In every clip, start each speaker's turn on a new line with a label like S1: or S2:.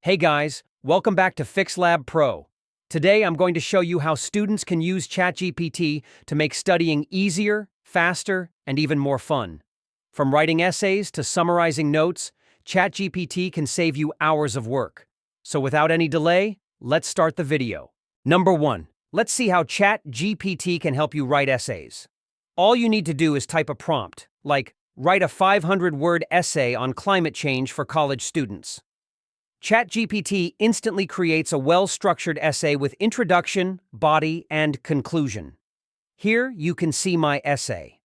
S1: Hey guys, welcome back to FixLab Pro. Today I'm going to show you how students can use ChatGPT to make studying easier, faster, and even more fun. From writing essays to summarizing notes, ChatGPT can save you hours of work. So without any delay, let's start the video. Number 1. Let's see how ChatGPT can help you write essays. All you need to do is type a prompt, like, write a 500-word essay on climate change for college students. ChatGPT instantly creates a well-structured essay with introduction, body, and conclusion. Here you can see my essay.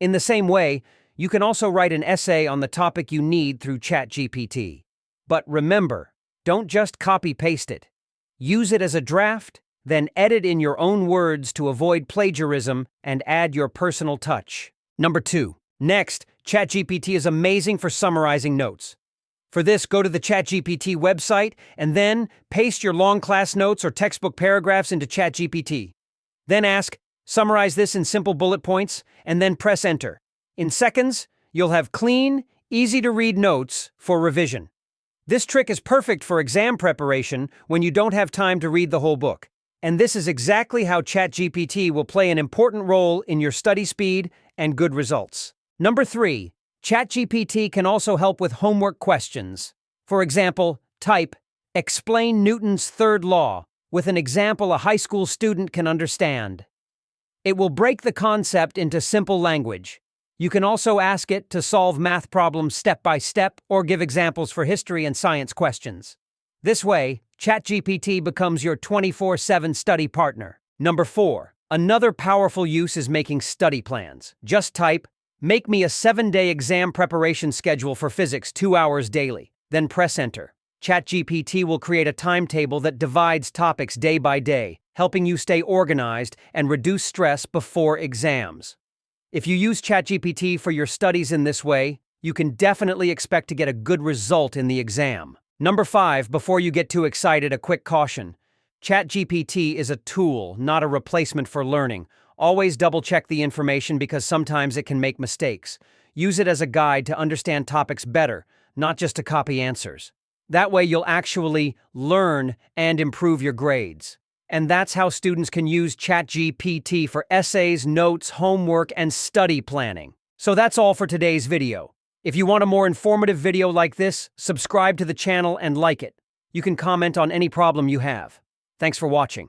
S1: In the same way, you can also write an essay on the topic you need through ChatGPT. But remember, don't just copy-paste it. Use it as a draft, then edit in your own words to avoid plagiarism and add your personal touch. Number 2. Next, ChatGPT is amazing for summarizing notes. For this, go to the ChatGPT website and then paste your long class notes or textbook paragraphs into ChatGPT. Then ask, summarize this in simple bullet points, and then press enter. In seconds, you'll have clean, easy-to-read notes for revision. This trick is perfect for exam preparation when you don't have time to read the whole book. And this is exactly how ChatGPT will play an important role in your study speed and good results. Number 3. ChatGPT can also help with homework questions. For example, type, explain Newton's third law, with an example a high school student can understand. It will break the concept into simple language. You can also ask it to solve math problems step by step or give examples for history and science questions. This way, ChatGPT becomes your 24/7 study partner. Number 4. Another powerful use is making study plans. Just type, make me a 7-day exam preparation schedule for physics 2 hours daily, then press enter. ChatGPT will create a timetable that divides topics day by day, helping you stay organized and reduce stress before exams. If you use ChatGPT for your studies in this way, you can definitely expect to get a good result in the exam. Number 5, before you get too excited, a quick caution. ChatGPT is a tool, not a replacement for learning. Always double-check the information because sometimes it can make mistakes. Use it as a guide to understand topics better, not just to copy answers. That way you'll actually learn and improve your grades. And that's how students can use ChatGPT for essays, notes, homework, and study planning. So that's all for today's video. If you want a more informative video like this, subscribe to the channel and like it. You can comment on any problem you have. Thanks for watching.